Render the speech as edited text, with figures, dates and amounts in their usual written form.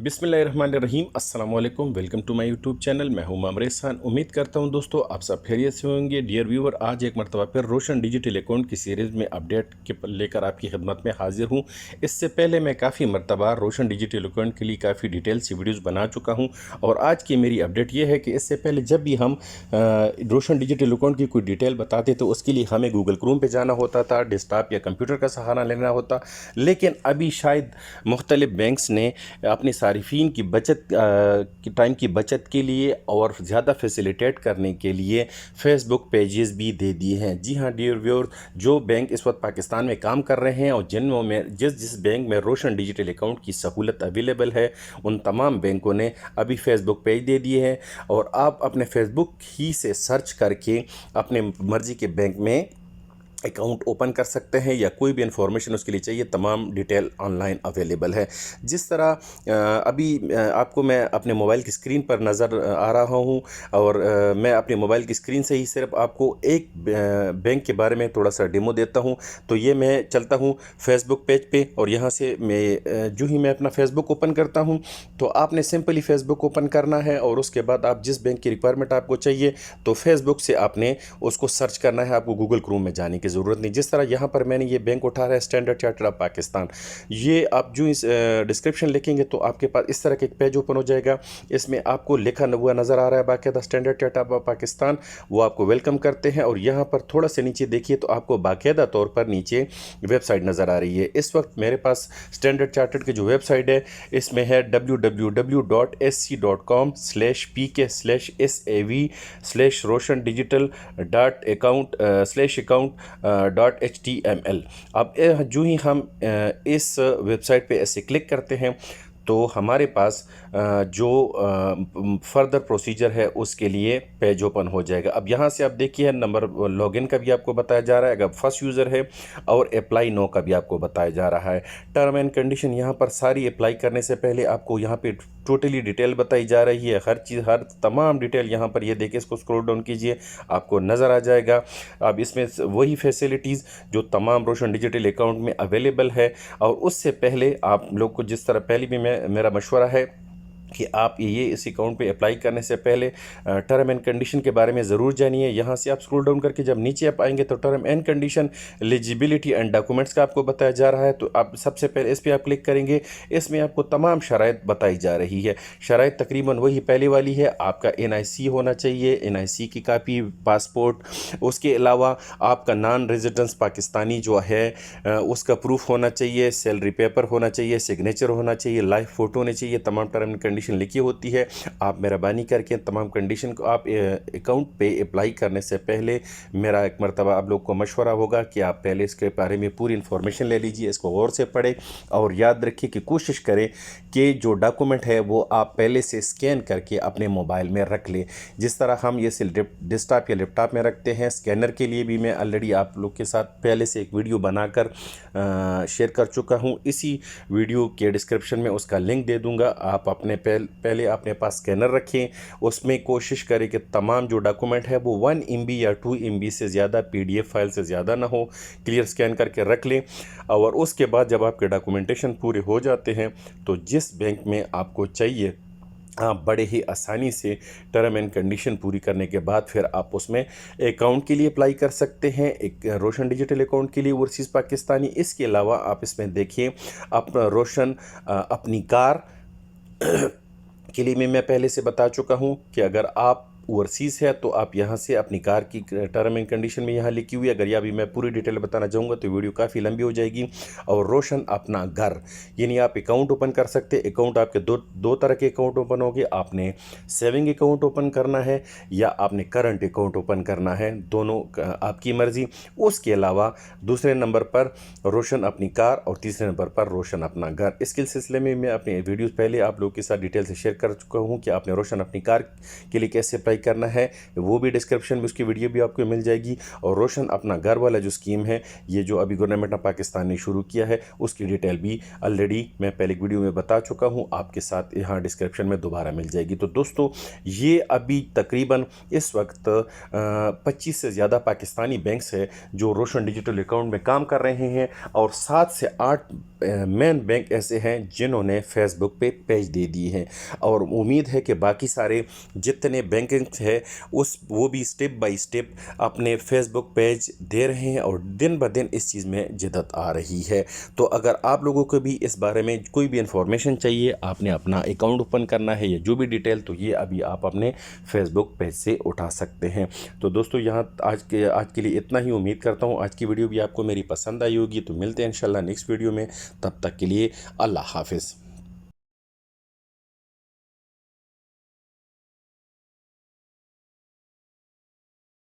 बिस्मिल्लाहिर्रहमानिर्रहीम अस्सलाम वालेकुम। Welcome to my YouTube channel. मैं हूं मामर एहसान। उम्मीद करता हूं दोस्तों आप सब खैरियत से होंगे। डियर व्यूवर, आज एक मरतबा फिर रोशन डिजिटल अकाउंट की सीरीज़ में अपडेट के लेकर आपकी खिदमत में हाजिर हूं। इससे पहले मैं काफ़ी मरतबा रोशन डिजिटल अकाउंट के लिए काफ़ी डिटेल सी वीडियोज़ बना चुका हूँ और आज की मेरी अपडेट ये है कि इससे पहले जब भी हम रोशन डिजिटल अकाउंट की कोई डिटेल बताते तो उसके लिए हमें गूगल क्रोम पर जाना होता था, डेस्कटॉप या कंप्यूटर का सहारा लेना होता। लेकिन अभी शायद मुख्तलिफ बैंक्स ने अपने सारिफीन की बचत की टाइम की बचत के लिए और ज़्यादा फैसिलिटेट करने के लिए फ़ेसबुक पेजेस भी दे दिए हैं। जी हाँ डियर व्यूअर, जो बैंक इस वक्त पाकिस्तान में काम कर रहे हैं और जिनों में जिस बैंक में रोशन डिजिटल अकाउंट की सहूलत अवेलेबल है उन तमाम बैंकों ने अभी फ़ेसबुक पेज दे दिए हैं और आप अपने फ़ेसबुक ही से सर्च करके अपने मर्ज़ी के बैंक में अकाउंट ओपन कर सकते हैं या कोई भी इन्फॉर्मेशन उसके लिए चाहिए, तमाम डिटेल ऑनलाइन अवेलेबल है। जिस तरह अभी आपको मैं अपने मोबाइल की स्क्रीन पर नज़र आ रहा हूं और मैं अपने मोबाइल की स्क्रीन से ही सिर्फ आपको एक बैंक के बारे में थोड़ा सा डेमो देता हूं। तो ये मैं चलता हूं फेसबुक पेज पे और यहाँ से मैं जो ही मैं अपना फेसबुक ओपन करता हूं तो आपने सिंपली फेसबुक ओपन करना है और उसके बाद आप जिस बैंक की रिक्वायरमेंट आपको चाहिए तो फेसबुक से आपने उसको सर्च करना है, आपको गूगल क्रोम में जाने की ज़रूरत नहीं। जिस तरह यहाँ पर मैंने ये बैंक उठा रहा है स्टैंडर्ड चार्टर्ड ऑफ पाकिस्तान, ये आप जो इस डिस्क्रिप्शन लिखेंगे तो आपके पास इस तरह का एक पेज ओपन हो जाएगा। इसमें आपको लिखा हुआ नज़र आ रहा है बाकायदा स्टैंडर्ड चार्टर्ड ऑफ पाकिस्तान, वो आपको वेलकम करते हैं। और यहाँ पर थोड़ा से नीचे देखिए तो आपको बाकायदा तौर पर नीचे वेबसाइट नज़र आ रही है। इस वक्त मेरे पास स्टैंडर्ड चार्टर्ड की जो वेबसाइट है इसमें है www.sc.com/pk/sav/roshan-digital.account/account.html। अब जो ही हम इस वेबसाइट पे ऐसे क्लिक करते हैं तो हमारे पास जो फर्दर प्रोसीजर है उसके लिए पेज ओपन हो जाएगा। अब यहाँ से आप देखिए नंबर लॉगिन का भी आपको बताया जा रहा है अगर फर्स्ट यूज़र है और अप्लाई नो का भी आपको बताया जा रहा है। टर्म एंड कंडीशन यहाँ पर सारी अप्लाई करने से पहले आपको यहाँ पे टोटली डिटेल बताई जा रही है, हर चीज़ हर तमाम डिटेल यहाँ पर ये देखिए, इसको स्क्रॉल डाउन कीजिए आपको नज़र आ जाएगा। अब इसमें वही फैसिलिटीज़ जो तमाम रोशन डिजिटल अकाउंट में अवेलेबल है। और उससे पहले आप लोग को जिस तरह पहले भी मेरा मशवरा है कि आप ये इस अकाउंट पे अप्लाई करने से पहले टर्म एंड कंडीशन के बारे में ज़रूर जानिए। यहाँ से आप स्क्रॉल डाउन करके जब नीचे आप आएंगे तो term and condition, eligibility and documents का आपको बताया जा रहा है। तो आप सबसे पहले इस पर आप क्लिक करेंगे, इसमें आपको तमाम शराइत बताई जा रही है। शराइत तकरीबन वही पहले वाली है, आपका NIC होना चाहिए, NIC की कापी, पासपोर्ट, उसके अलावा आपका नॉन रेजिडेंस पाकिस्तानी जो है उसका प्रूफ होना चाहिए, सैलरी पेपर होना चाहिए, सिग्नेचर होना चाहिए, लाइव फ़ोटो होने चाहिए, तमाम टर्म एंड कंडीशन लिखी होती है। आप मेहरबानी करके तमाम कंडीशन को आप अकाउंट पे अप्लाई करने से पहले मेरा एक मरतबा आप लोग को मशवरा होगा कि आप पहले इसके बारे में पूरी इन्फॉर्मेशन ले लीजिए, इसको गौर से पढ़ें और याद रखिए कि कोशिश करें कि जो डॉक्यूमेंट है वो आप पहले से स्कैन करके अपने मोबाइल में रख लें। जिस तरह हम ये डेस्कटॉप या लैपटॉप में रखते हैं, स्कैनर के लिए भी मैं ऑलरेडी आप लोग के साथ पहले से एक वीडियो बनाकर शेयर कर चुका हूँ। इसी वीडियो के डिस्क्रिप्शन में उसका लिंक दे दूँगा। आप अपने पहले अपने पास स्कैनर रखें, उसमें कोशिश करें कि तमाम जो डॉक्यूमेंट है वो 1 MB या 2 MB से ज़्यादा PDF फाइल से ज़्यादा ना हो, क्लियर स्कैन करके रख लें। और उसके बाद जब आपके डॉक्यूमेंटेशन पूरे हो जाते हैं तो जिस बैंक में आपको चाहिए आप बड़े ही आसानी से टर्म एंड कंडीशन पूरी करने के बाद फिर आप उसमें अकाउंट के लिए अप्लाई कर सकते हैं, एक रोशन डिजिटल अकाउंट के लिए ओवरसीज़ पाकिस्तानी। इसके अलावा आप इसमें देखिए अपना रोशन अपनी कार के लिए मैं पहले से बता चुका हूं कि अगर आप ओवरसीज़ है तो आप यहां से अपनी कार की टर्म एंड कंडीशन में यहां लिखी हुई है। अगर यह भी मैं पूरी डिटेल बताना चाहूँगा तो वीडियो काफ़ी लंबी हो जाएगी। और रोशन अपना घर, यानी आप अकाउंट ओपन कर सकते हैं। अकाउंट आपके दो तरह के अकाउंट ओपन होंगे, आपने सेविंग अकाउंट ओपन करना है या आपने करंट अकाउंट ओपन करना है, दोनों आपकी मर्ज़ी। उसके अलावा दूसरे नंबर पर रोशन अपनी कार और तीसरे नंबर पर रोशन अपना घर। इसके सिलसिले में मैं अपने वीडियोज़ पहले आप लोगों के साथ डिटेल से शेयर कर चुका हूँ कि आपने रोशन अपनी कार के लिए कैसे अप्लाई करना है वो भी डिस्क्रिप्शन में उसकी वीडियो भी आपको मिल जाएगी। और रोशन अपना घर वाला जो स्कीम है, ये जो अभी गवर्नमेंट ऑफ पाकिस्तान ने शुरू किया है, उसकी डिटेल भी ऑलरेडी मैं पहले वीडियो में बता चुका हूँ, आपके साथ यहाँ डिस्क्रिप्शन में दोबारा मिल जाएगी। तो दोस्तों, ये अभी तकरीबन इस वक्त 25 से ज़्यादा पाकिस्तानी बैंक्स है जो रोशन डिजिटल अकाउंट में काम कर रहे हैं, और 7 से 8 मेन बैंक ऐसे हैं जिन्होंने फेसबुक पे पेज दे दिए हैं। और उम्मीद है कि बाकी सारे जितने बैंकिंग है वो भी स्टेप बाय स्टेप अपने फेसबुक पेज दे रहे हैं, और दिन ब दिन इस चीज़ में जिद्दत आ रही है। तो अगर आप लोगों को भी इस बारे में कोई भी इंफॉर्मेशन चाहिए, आपने अपना अकाउंट ओपन करना है या जो भी डिटेल, तो ये अभी आप अपने फेसबुक पेज से उठा सकते हैं। तो दोस्तों, यहाँ आज के लिए इतना ही। उम्मीद करता हूँ आज की वीडियो भी आपको मेरी पसंद आई होगी। तो मिलते हैं इंशाल्लाह नेक्स्ट वीडियो में, तब तक के लिए अल्लाह हाफिज़।